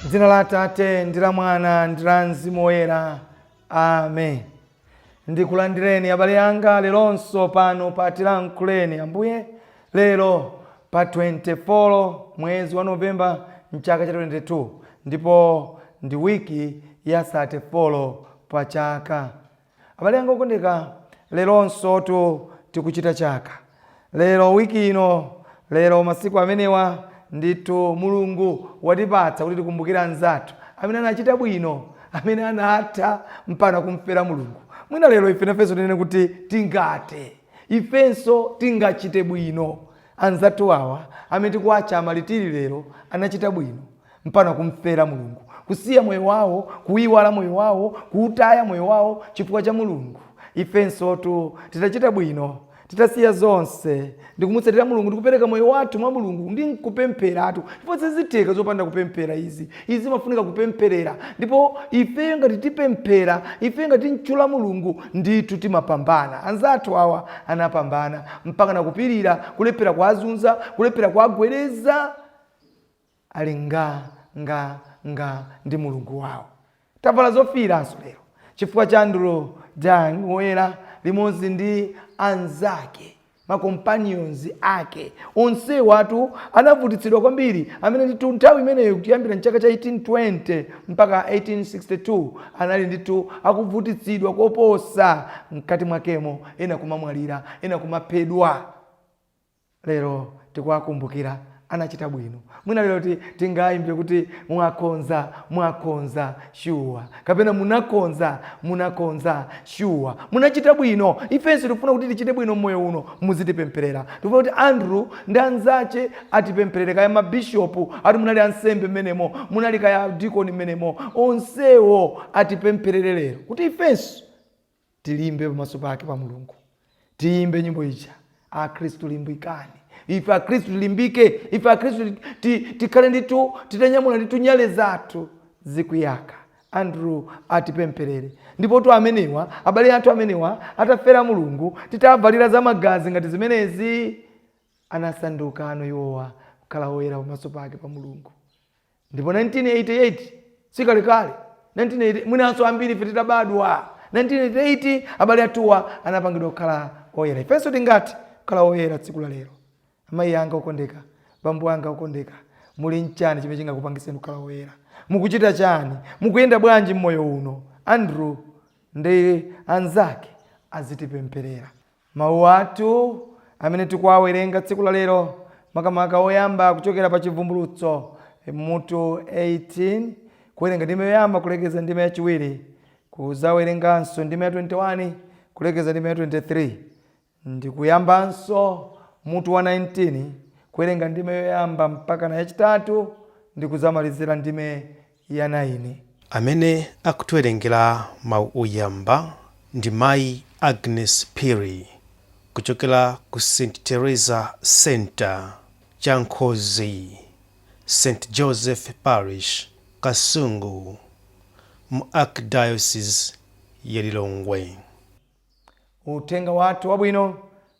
Dzina la Atate ndi la Mwana ndi la Mzimu Woyera. Amen. Ndikulandireni abale anga leronso pano pa tilankhuleni Ambuye lero pa 24 mwezi wa Novemba mchaka cha 22 ndipo ndi wiki ya 34 pa chaka. Abale anga okondeka leronso tikuchita chaka. Lero wiki ino, lero masiku amenewa ndithu Mulungu watipatsa kuti tikumbukire anzathu amene anachita bwino, amene anatha mpaka kumfera Mulungu. Mwina lero ife nafenso tinene kuti tingate, ifenso tingachite bwino. Anzathu awa amene tikuwacha amalitiri lero anachita bwino mpaka kumfera Mulungu, kusiya moyo wawo, kuiwala moyo wawo, kuutaya moyo wawo chifukwa cha Mulungu. Ifenso titachita bwino, titasiya zonse ndikumutsatira Mulungu, ndikupereka moyo wathu mwa Mulungu, ndi kupempheratu. Ndipo sizitheka zopanda kupemphera izi mafunika kupempherera. Ndipo ife ngati tipemphera, ife ngati nchula Mulungu, ndithu timapambana. Anzathu awa anapambana mpaka nakupirira, kulephera kwa azunza, kulephera kwa agwereza, ali nga ndi Mulungu wawo. Tavala zofiranso lero chifukwa cha Andrew Jan Woyera limodzi ndi anzake, makompanions ake. Onse watu anavutitsidwa kwambiri, amene ndithu nthawi imeneyo kuyambira mchaka cha 1820 mpaka 1862 anali ndithu akuvutitsidwa koposa mkati mwakemo, ena kumamwalira, ena kumaphedwa. Lero tikuwakumbukira anachita bwino. Mwina lero tingayimbe kuti mwakonza shuwa, kapena munakonza shuwa, munachita bwino. Ifenso tikufuna kuti tichite bwino mmoyo uno, muzitipempherera. Tikufuna kuti Andrew ndi anzache atipempherere, kaya mabishopu ati munali ansembe menemo, munali kaya dikoni menemo, onsewo atipempherere lero kuti ifenso tilimbe pamaso pake pa Mulungu. Tiyimbe nyimbo ija, Akhristu limbikani. Ife Akhristu limbike, ife Akhristu tikhale ndithu titanyamula ndithu nyale zathu zikuyaka. Andrew atipempherere. Ndipo tu amenewa, abale athu amenewa atafera Mulungu, titavalira za magazi ngati zimenezi, anasanduka anoyowa kukhala oyera pamaso pake pa Mulungu. Ndipo 1988 sikalekale, 1988 mwinanso ambiri ife titabadwa 1988 abale athuwa anapangidwa kukhala oyera. Ifenso tingati kukhala oyera tsiku la lero. Amayi anga okondeka, bambo anga okondeka, muli nchani chimene chingakupangiseni kukhala oyera? Mukuchita chani? Mukuyenda bwanji mmoyo uno? Andrew ndi anzake azitipempherera. Mawu athu amene tikuwawerenga tsiku la lero, makamaka oyamba kuchokera pa chivumbulutso mutu 18, kuwerenga ndime yoyamba kulekeza ndime yachiwiri, kuzawerenganso ndime ya 21 kulekeza ndime ya 23, ndikuyambanso mutu wa 19 kuwerenga ndime yoyamba mpaka na yachitatu, ndikuzamalizira ndime ya 9. Amene akutiwerengera mawu oyamba ndi Mayi Agnes Phiri kuchokera ku St. Teresa Center, Chankhozi, St. Joseph Parish, Kasungu, mu Archdiocese ya Lilongwe. Uthenga wathu wabwino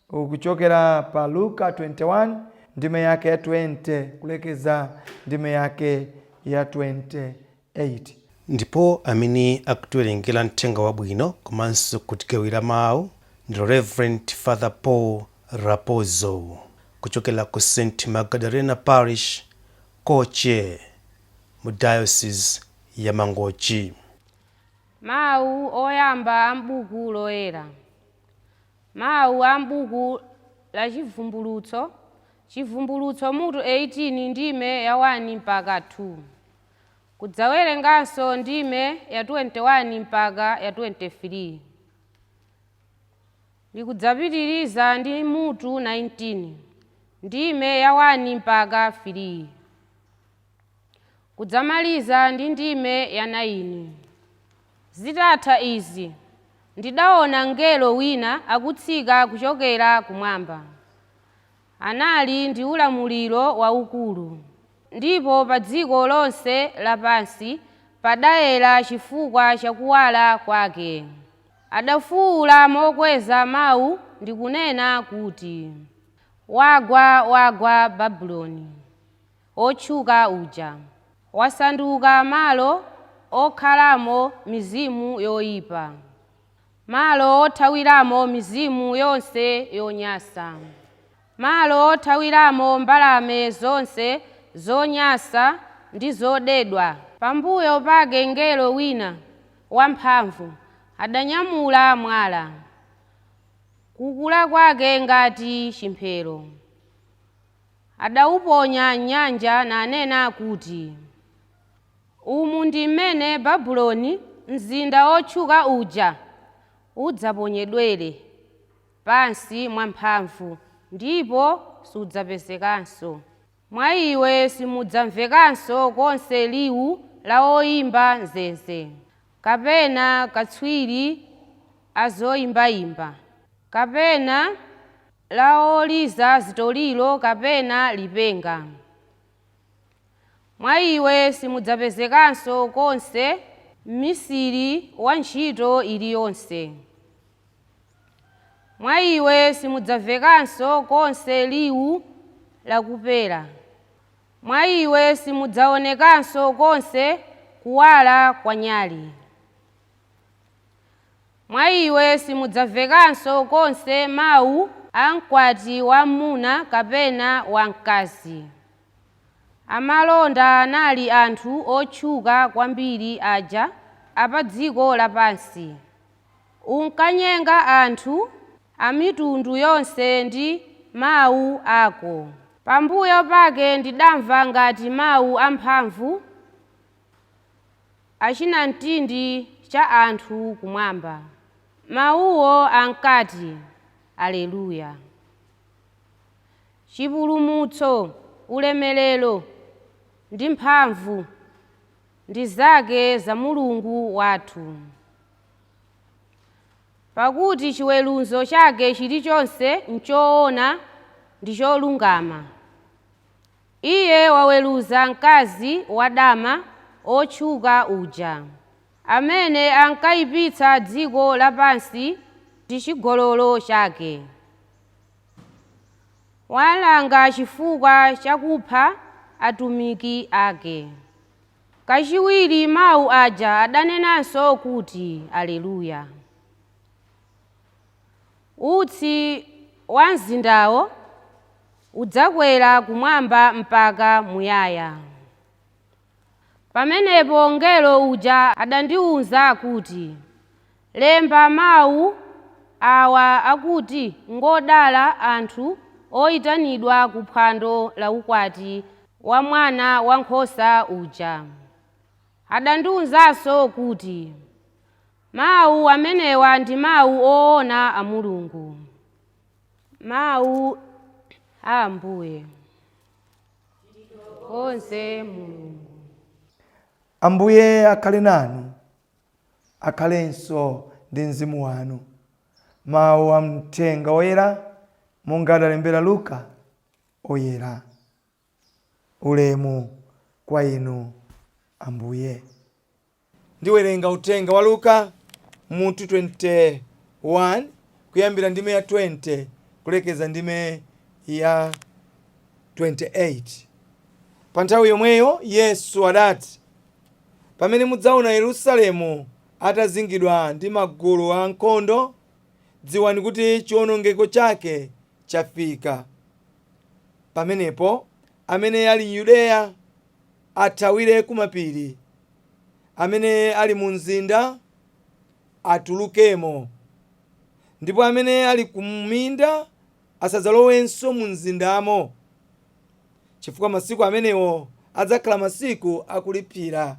ukuchokera pa Luka 21 ndime yake ya 20 kulekeza ndime yake ya 28. Ndipo amene akutiwerengera mthenga wabwino komanso kutigawira mawu ndi Reverend Father Paul Rapozo kuchokera ku St. Magdalena Parish, Koche, mu Diocese ya Mangochi. Mawu oyamba ambuku loyera. Mawu ambuku la chivumbulutso mutu 18 ndime ya 1 mpaka 2. Kudzawerenganso ndime ya 21 mpaka ya 23. Likudzapitiriza ndi mutu 19 ndime ya 1 mpaka 3. Kudzamaliza ndi ndime ya 9. Zitatha izi, ndidaona mngelo wina akutsika kuchokera kumwamba. Anali ndi ulamuliro waukulu, ndipo pa dziko lonse lapansi padayera chifukwa chakuwala kwake. Adafuwula mokweza mawu ndi kunena kuti, wagwa Babuloni, otchuka uja, wasanduka malo okhalamo mizimu yoyipa, malo othawiramo mizimu yonse yonyansa, malo othawiramo mbalame zonse zonyansa ndi zodedwa. Pambuyo pake mngelo wina wamphamvu adanyamula mwala, kukula kwake ngati chimphero. Adawuponya m'nyanja nanena kuti, umu ndi mmene Babuloni, mzinda otchuka uja, udzaponyedwere pansi mwamphamvu, ndipo sudzapezekanso. Mwa iwe simudzamvekanso konse liwu la oyimba nzenze, kapena katswiri azoyimbayimba, kapena la oliza zitoliro, kapena lipenga. Mwa iwe simudzapezekanso konse mmisiri wa ntchito iliyonse. Mwa iwe simudzamvekanso konse liwu lakupera. Mwa iwe simudzaonekanso konse kuwala kwa nyali. Mwa iwe simudzamvekanso konse mawu a mkwati wamuna kapena wamkazi. Amalonda anali anthu otchuka kwambiri aja apa dziko lapansi. Unkanyenga anthu a mitundu yonse ndi mawu ako. Pambuyo pake ndidamva ngati mawu amphamvu achinamtindi cha anthu kumwamba. Mawuwo ankati, Aleluya! Chipulumutso, ulemerero ndi mphamvu ndi zake za Mulungu wathu. Pakuti chiweruzo chake chilichonse nchoona ndi cholungama. Iye waweruza mkazi wadama otchuka uja, amene ankayipitsa dziko lapansi ndi chigololo chake. Walanga chifukwa chakupha atumiki ake. Kachiwiri mawu aja adanenanso kuti, Aleluya! Utsi wa mzindawo udzakwera kumwamba mpaka muyaya. Pamenepo mngelo uja adandiwuza kuti, lemba mawu awa akuti, ngodala anthu oyitanidwa ku phwando la ukwati wa mwana wankhosa uja. Adandiwuzanso kuti, mawu amenewa ndi mawu oona a Mulungu. Mawu a Ambuye. Onse Mulungu. Ambuye akhale nanu, akhalenso ndi mzimu wanu. Mawu a mthenga oyera monga adalembera Luka oyera. Ulemu kwa inu Ambuye. Ndiwerenga uthenga wa Luka mutu 21 kuyambira ndime ya 20 kulekeza ndime ya 28. Pa nthawi yomweyo Yesu adati, pamene mudzaona Yerusalemu atazingidwa ndi magulu a ankhondo, dziwani kuti chiwonongeko chake chafika. Pamenepo amene ali Yudeya athawire kumapiri, amene ali mu mzinda atulukemo, ndipo amene ali kuminda asadzalowenso mu mzindamo, chifukwa masiku amenewo adzakhala masiku akulipira,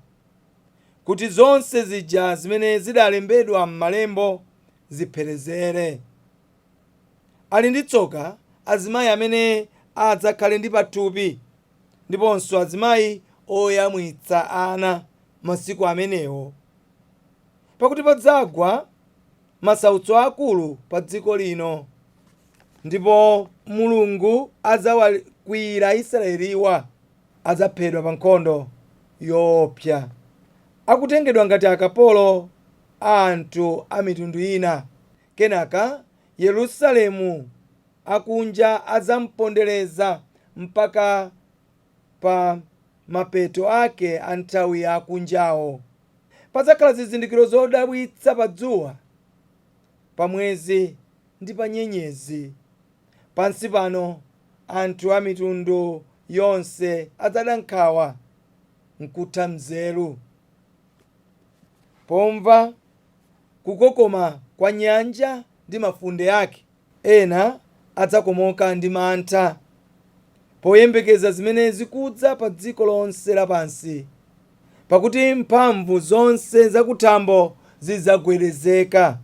kuti zonse zija zimene zidalembedwa m'malembo zipherezere. Ali ndi tsoka azimayi amene adzakhale ndi pathupi, ndiponso azimayi oyamwitsa ana masiku amenewo, pakuti padzagwa masautso akulu pa dziko lino, ndipo Mulungu adzawakwiyira Israeliwa, adzaphedwa pa nkhondo yoopsa, akutengedwa ngati akapolo anthu a mitundu ina. Kenaka Yerusalemu akunja adzamupondereza mpaka pa mapeto ake a nthawi yakunjawo. Padzakhala zizindikiro zodabwitsa pa dzuwa, pa mwezi ndi pa nyenyezi. Pansi pano anthu a mitundu yonse adzada nkhawa nkutha mzeru. Pomva kukokoma kwa nyanja ndi mafunde ake, ena adzakomoka ndi mantha, poyembekeza zimene zikudza pa dziko lonse lapansi, pakuti mphamvu zonse zakuthambo zidzagwedezeka.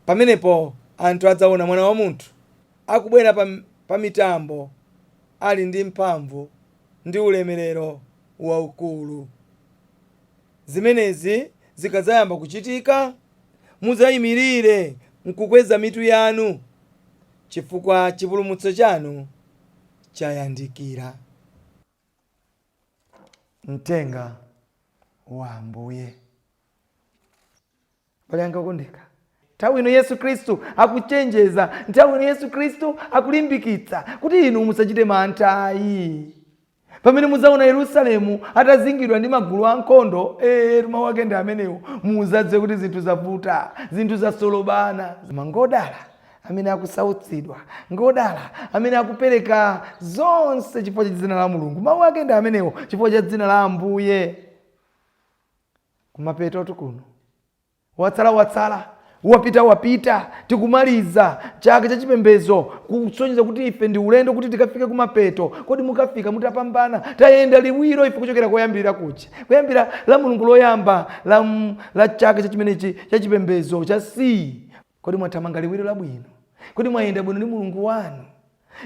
Pamenepo anthu adzaona Mwana wa Munthu akubwera pa mitambo, ali ndi mphamvu ndi ulemerero waukulu. Zimenezi zikadzayamba kuchitika, mudzayimirire nkukweza mitu yanu, chifukwa chipulumutso chanu chayandikira. Mtenga wa Ambuye. Bale anga kondeka, nthawi ino Yesu Khristu akuchenjeza, nthawi ino Yesu Khristu akulimbikitsa kuti inu musachite mantha. Pamene mudzaona Yerusalemu atazingidwa ndi magulu ankhondo, mawu ake ndi amenewo, muzadze kuti zinthu zavuta, zinthu zasolobana. Ngodala amene akusautsidwa, ngodala amene akupereka zonse chifukwa cha dzina la Mulungu. Mawu ake ndi amenewo, chifukwa cha dzina la Ambuye. Kumapeto kuno watsala wapita tikumaliza chaka cha chipembedzo, kusonyeza kuti ife ndi ulendo kuti tikafike kumapeto. Kodi mukafika mutapambana? Tayenda liwiro ife kuchokera koyambirira kucha, kuyambira la Mulungu loyamba la chaka cha chimenechi cha chipembedzo cha Kodi mwathamanga liwiro labwino? Kodi mwayenda bwino ndi Mulungu wanu?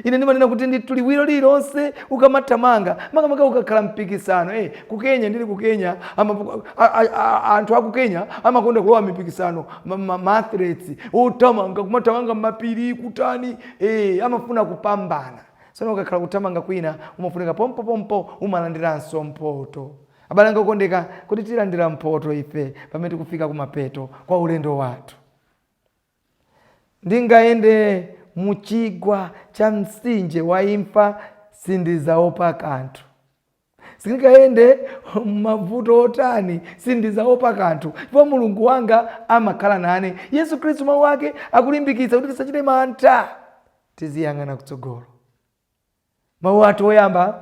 Ine ndimanena kuti ndi liwiro lilonse ukamathamanga, makamaka ukakhala mpikisano. Kukenya, ndili kukenya, anthu akukenya amakonda kulowa mipikisano, ma-athletes othamanga, kumathamanga mapiri kutani, amafuna kupambana. Sono ukakhala kuthamanga kwina umafunika pompo umalandiranso mpoto. Abale anga okondeka, kuti tilandira mpoto ife pamene tikufika kumapeto kwa ulendo wathu. Ndingayende muchigwa cha mtsinje wa imfa sindizaopa kanthu. Sindingayende mavuto otani sindizaopa kanthu, chifukwa Mulungu wanga amakhala nane. Yesu Khristu mawu ake akulimbikitsa kuti tisachite mantha, tiziyang'ana kutsogolo. Mawu athu oyamba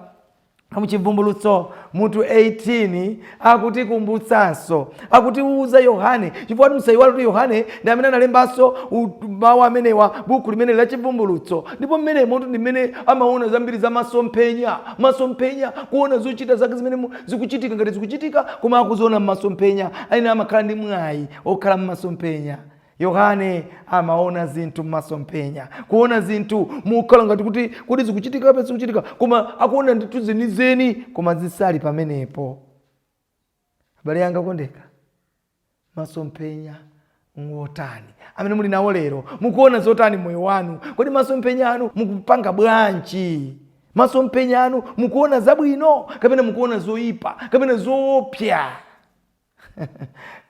muchivumbulutso mutu 18 akutikumbutsanso, akutiuza Yohane, chifukwa musayiwale kuti Yohane ndi amene analembanso mawu amenewa, buku limene la chivumbulutso. Ndipo mmenemo ndi mmene amaona zambiri za masomphenya, kuona zochita zake zimene zikuchitika ngati zikuchitika, koma akuziona m'masomphenya. Aina amakhala ndi mwayi okhala m'masomphenya. Yohane amaona zinthu m'masomphenya, kuona zinthu mukhala ngati kuti zikuchitika kapena zikuchitika, koma akuona ndithu zenizeni koma zisali pamenepo. Abale anga okondeka, masomphenya ngotani amene muli nawo lero? Mukuona zotani moyo wanu? Kodi masomphenya anu mukupanga bwanji? Masomphenya anu mukuona zabwino kapena mukuona zoyipa kapena zoopsa?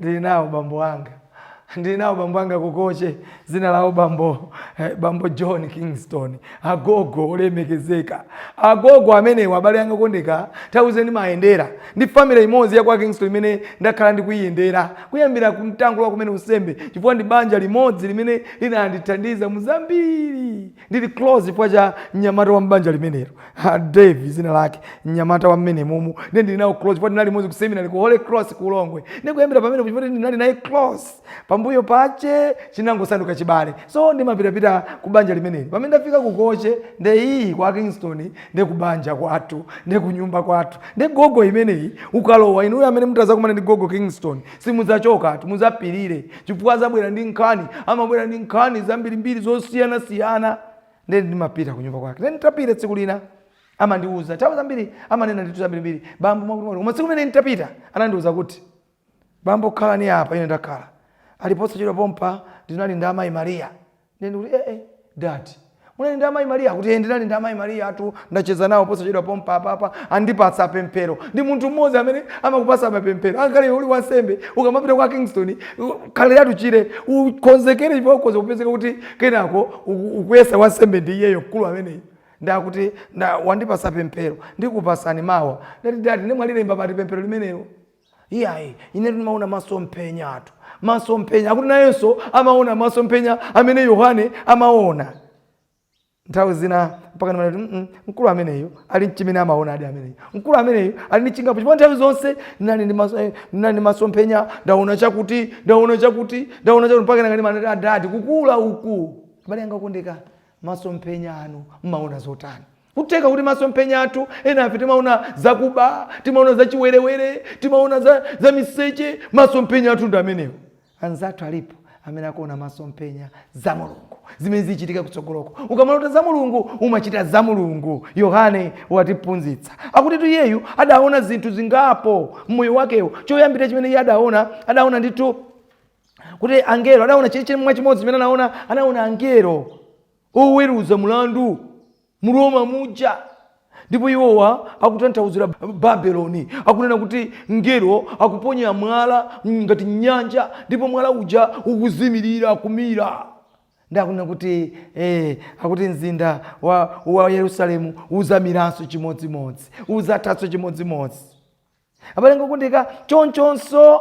Ndili nawo bambo anga kukoche, zina lao bambo John Kingston, agogo olemekezeka. Agogo amenewa abale anga okondeka, tauzeni maendera ndi family imodzi ya kwa Kingston imene ndakhala ndikuyendera kuyambira kumtangula kumene usembe, chifukwa ndi banja limodzi limene linandithandiza muzambiri. Ndili close chifukwa cha mnyamata wa mbanja limenelo, Dave zina lake, mnyamata wa mmene mumu. Ndili nawo close chifukwa ndinali limodzi kusemina liko Holy Cross kulongwe. Ndikuyambira pamene chifukwa ndinali naye close. Pambuyo pache chinangosanduka chibale. So ndimapita kubanja limeneli. Pamene ndafika kukoche ndeyi kwa Kingston, ndi kubanja kwathu, ndi kunyumba kwathu, ndi gogo imeneyi ukalowa inu amene mutaza kumana ndi gogo Kingston, simudzachoka atu, muzapirire chifukwa zabwera ndi nkhani, amabwera ndi nkhani zambirimbiri zosiyana. Ndi ndimapita kunyumba kwake. Ndi nditapita tsiku lina amandiuza tawu zambiri, amanena nditu zambirimbiri. Bambo mwakuti koma tsiku limene nditapita anandiuza kuti, bambo khala ni apa, ine ndakhala. Aliposa chiro pompa ndinali ndi amayi Maria. Ndikuti dad, munali ndi amayi Maria? Kuti ndinali ndi amayi Maria atu, ndacheza nawo posa chiro pompa apa, andipatsa pemphero. Ndi munthu mmodzi amene amakupasa mapemphero. Angakhale uli wansembe ukamapita kwa Kingston, khaliratu chire ukonzekere chifukwa ukoze kupezeka kuti kenako ukuyesa wansembe ndi iyeyo mkulu ameneyi. ndakuti wandipasa pemphero ndikupasani mawa ndati dadi ndimwalilemba pati pemphero limenelo iyayi ine timaona masomphenya atu masomphenya akuti nayenso amaona masomphenya amene Yohane amaona nthawi zina mpaka ndimati mkulu ameneyo ali mchimene amaona adi ameneyo mkulu ameneyo ali ndi chingapo chifukwa nthawi zonse ndinali masomphenya ndaona chakuti mpaka ngati manati adadi kukula uku abale anga okondeka masomphenya anu mmaona zotani kuteka kuti masomphenya athu ena afe timaona zakuba timaona za chiwerewere timaona za miseche masomphenya athu ndi amenewo anzathu alipo amene akuona masomphenya za Mulungu zimene zichitika kutsogoloko ukamaloota za Mulungu umachita za Mulungu. Yohane watiphunzitsa akuti tu iyeyu adaona zinthu zingapo mmoyo wakewo. Choyambira chimene iye adaona ndithu kuti angelo adaona chimwe chimodzi chimene anaona angelo oweruza mulandu mu Roma muja. Ndipo iwowa akutanthauzira Babeloni akunena kuti ngelo akuponya mwala ngati nyanja ndipo mwala uja ukuzimirira kumira. Ndakunena kuti akuti mzinda wa Yerusalemu uzamiranso chimodzimodzi uzathanso chimodzimodzi. Abale ngokondeka chonchonso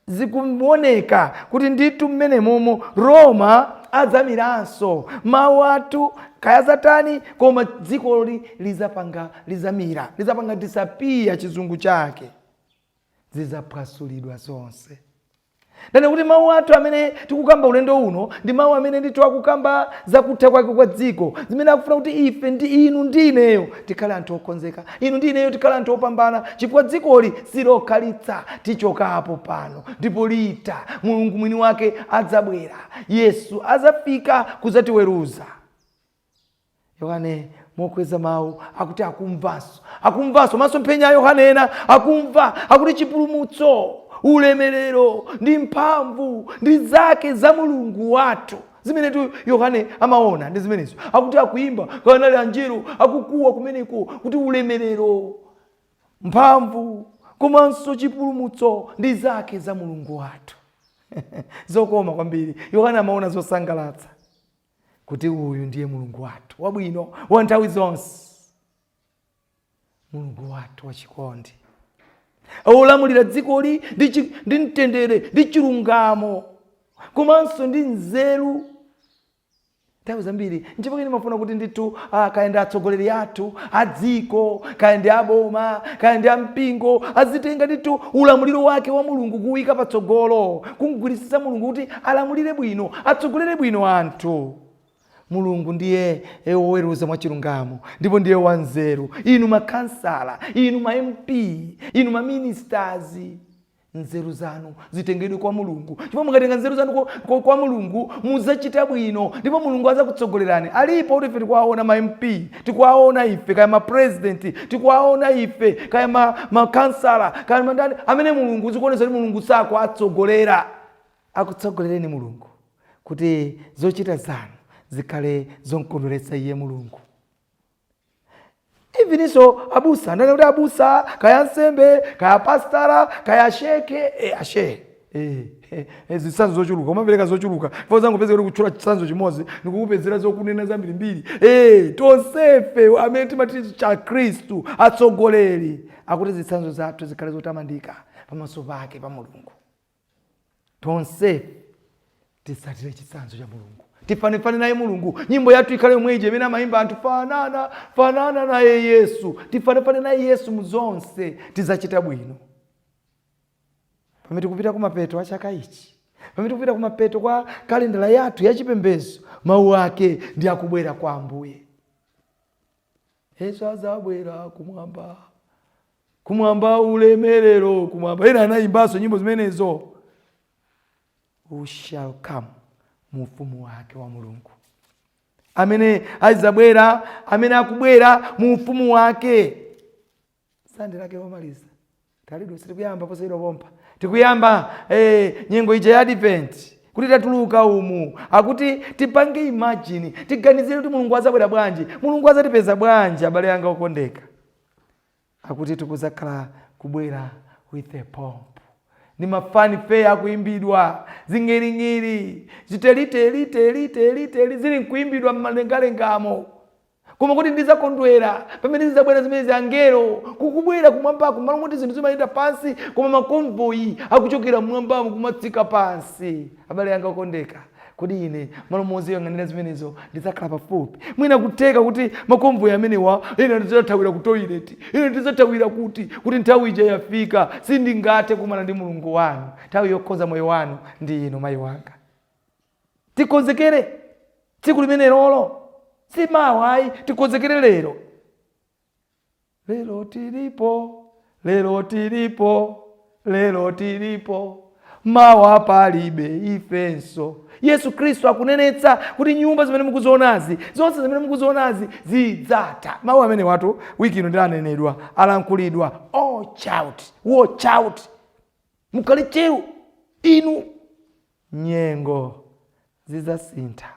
zikuoneka kuti ndithu mmene momo Roma adzamiranso mawu athu kaya zatani koma dzikoli lizapanga disapia chizungu chake zizaphwasulidwa zonse. Ndane kuti mawu athu amene tikukamba ulendo uno ndi mawu amene ndithu akukamba zakutha kwake kwa dziko zimene akufuna kuti ife ndi inu ndi ineyo tikhale anthu okonzeka, inu ndi ineyo tikhale anthu opambana chifukwa dzikoli silokhalitsa tichokapo pano ndipo lita Mulungu mwini wake adzabwera, Yesu azafika kuzatiweruza. Yohane mokweza mawu akuti akumvaso masomphenya a Yohane ena akumva akuti chipulumutso ulemerero ndi mphamvu ndi zake za Mulungu wathu zimene tu Yohane amaona ndi zimenezo. Akuti akuimba kanali anjelo akukuwa kumeneko kuti ulemerero mphamvu komanso chipulumutso ndi zake za Mulungu wathu. Zokoma kwambiri. Yohane amaona zosangalatsa kuti uyu ndiye Mulungu wathu wabwino wa nthawi zonse, Mulungu wathu wachikondi olamulira dzikoli ndi mtendere ndi chilungamo komanso ndi nzeru. Nthawi zambiri nchifukwa ndimafuna kuti ndithu kaya ndi atsogoleri athu a dziko kaya ndi aboma kaya ndi ampingo azitenga ndithu ulamuliro wake wa Mulungu kuwika patsogolo kumugwirisisa Mulungu kuti alamulire bwino atsogolere bwino anthu. Mulungu ndiye oweruza mwachilungamo ndipo ndiye wanzeru. Inu makansala, inu ma MP, inu ma ministers, nzeru zanu zitengedwe kwa Mulungu. Chifukwa mukatenga nzeru zanu kwa Mulungu muzachita bwino ndipo Mulungu azakutsogolerani. Alipo kuti ife tikuwaona ma MP, tikuwaona ife kaya ma president, tikuwaona ife kaya ma kansala kaya mandani amene Mulungu zikuonesa kuti Mulungu sako atsogolera. Akutsogolereni Mulungu kuti zochita zanu zikhale zonkondweretsa iye Mulungu. Iviniso abusa ndane kuti abusa kaya nsembe kaya pastara kaya sheke ashe zisanzo zochuluka umapereka zochuluka fo zangu peze kuti kuchula chisanzo chimodzi ndikukupezera zokunena zambirimbiri tonsefe amene timati cha Kristu atsogoleri akuti zisanzo zathu zikhale zotamandika pamaso pake pa Mulungu. Tonsefe tisatire chisanzo cha Mulungu, tifanifane naye Mulungu. Nyimbo yathu ikhale mweje imene amayimba anthu fanana naye Yesu, tifanifane naye Yesu muzonse tizachita bwino. Pamene tikupita kumapeto a chaka ichi, pamene tikupita kumapeto kwa kalendala yathu ya chipembedzo, mawu ake ndi akubwera kwa Ambuye. Yesu azabwera kumwamba ulemerero kumwamba. Ena anayimbaso nyimbo zimenezo. Who shall come mu ufumu wake wa Mulungu. Amene azabwera, amene akubwera mu ufumu wake. Sande lake wamaliza. Talido sitikuyamba posairo pompa. Tikuyamba nyengo ija ya Advent. Kuti tatuluka umu. Akuti tipange imagine, tiganizire kuti Mulungu azabwera bwanji. Mulungu azatipeza bwanji abale anga okondeka. Akuti tikuzakhala kubwera with a pomp. Ni mafani fair kuimbidwa zing'ering'iri ziteliteli zili kuimbidwa mmalengalengamo Koma kuti ndizakondwera pamene ndizabwera zimene angelo kukubwera kumwambako malo moti zinthu zimayenda pansi koma makonvoyi akuchokera mmwambamo kumatsika pansi. Abale anga okondeka, kodi ine malo mozi yoyang'anira zimenezo ndizakhala pafupi? Mwina kuteka kuti makonvoyi amenewa ine ndizathawira ku toilet, ine ndizathawira kuti nthawi ija yafika sindingathe kumana ndi Mulungu wanu. Nthawi yokhoza moyo wanu ndi ino mayi wanga. Tikonzekere tsiku limene lolo. Si mawa ayi, tikonzekere lero. Lero tilipo, lero tilipo, lero tilipo. Mawa palibe ifenso. Yesu Kristo akunenetsa kuti nyumba zimene mukuzionazi, zonse zimene mukuzionazi zidzatha. Mawu amene watu wiki ino ndilanenedwa, alankhulidwa. Watch out. Mukhale cheu inu. Nyengo zidzasintha.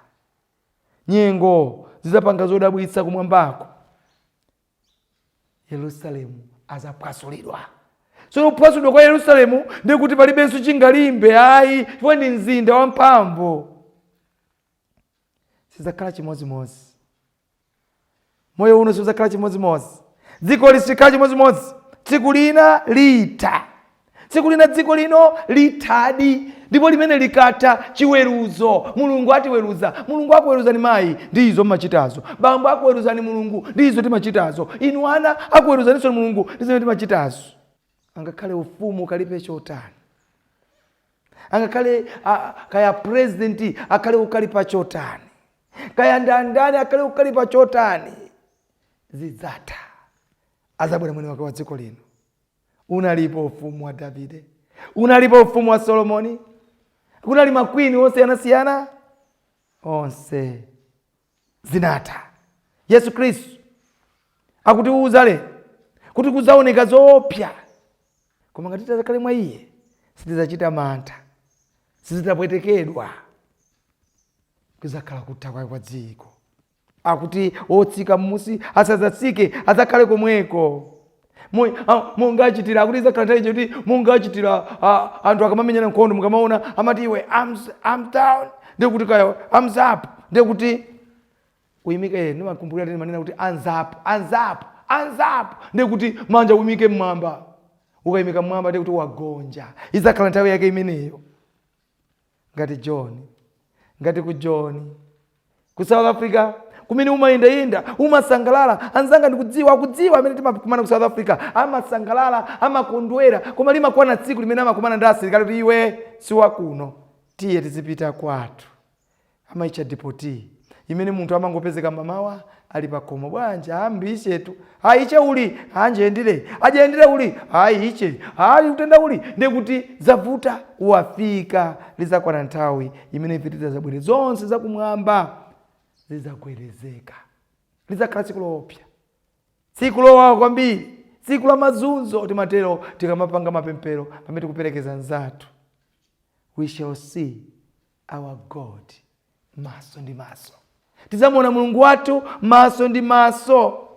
Nyengo zidzapanga zodabwitsa kumwambako. Yerusalemu azapwasulidwa. So kupwasulidwa kwa Yerusalemu ndi kuti palibenso chingalimbe ayi, chifukwa ndi mzinda wamphamvu. Sidzakhala chimodzimodzi. Moyo uno sidzakhala chimodzimodzi. Dziko lisikhala chimodzimodzi. Tsiku lina litha. Tsiku lina dziko lino lithadi. Ndipo limene likatha chiweruzo. Mulungu atiweruza. Mulungu akuweruza ni mayi, ndizo machitazo. Bambo akuweruza ni Mulungu, ndizo timachitazo. Inu ana akuweruza niso Mulungu, ndizo timachitazo. Angakhale ufumu kalipe chotani. Angakhale kaya president akhale ukalipa chotani. Kaya ndandani akhale ukalipa chotani. Zidzatha. Azabwera mwini wake wa dziko lino. Unalipo ufumu wa Davide. Unalipo ufumu wa Solomoni. Kunali makwini osiyanasiyana. Onse zinatha. Yesu Kristo akutiuza lero kuti kuzaoneka zoopsa. Koma ngati tizakhala mwa iye sitidzachita mantha. Sizidzapwetekedwa. Kuzakhala kutha kwa dziko. Akuti otsika m'musi asadzatsike, adzakhale komweko. Mungachitira kuti izakhala nthawi kuti mungachitira anthu akamamenyana nkhondo mukamaona amati iwe I'm down, ndiye kuti kaya I'm up, ndiye kuti uyimike. Ndimakumbukira tini manena kuti hands up, ndiye kuti manja uyimike mmwamba. Ukayimika mmwamba ndiye kuti wagonja. Izakhala nthawi yake imeneyo. Ngati John, ngati ku John ku South Africa kumene umayenda umasangalala. Anzanga ndikudziwa amene timakumana ku South Africa amasangalala, amakondwera. Koma limakwana tsiku limene amakumana ndi asilikali kuti iwe si wakuno, tiye tizipita kwathu. Amaicha depoti imene munthu amangopezeka mamawa ali pakhomo. Bwanja ambishetu iche uli anjendire ajendire uli iche utenda uli, ndiye kuti zavuta wafika. Lizakwana nthawi imene ipitiriza zabwere zonse zakumwamba zizagwedezeka. Lizakhala tsiku loopsa, tsiku lowawa kwambiri, tsiku la mazunzo. Timatero tikamapanga mapemphero pamene tikuperekeza nzathu. We shall see our God maso ndi maso. Tizamuona Mulungu wathu maso ndi maso.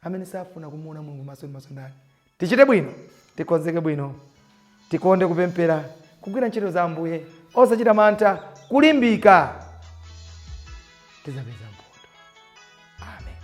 Amene safuna kumuona Mulungu maso ndi maso ndani. Tichite bwino, tikonzeke bwino, tikonde kupemphera, kugwira ntchito za Ambuye, osachita mantha, kulimbika. Tizapeza mphotho. Amen.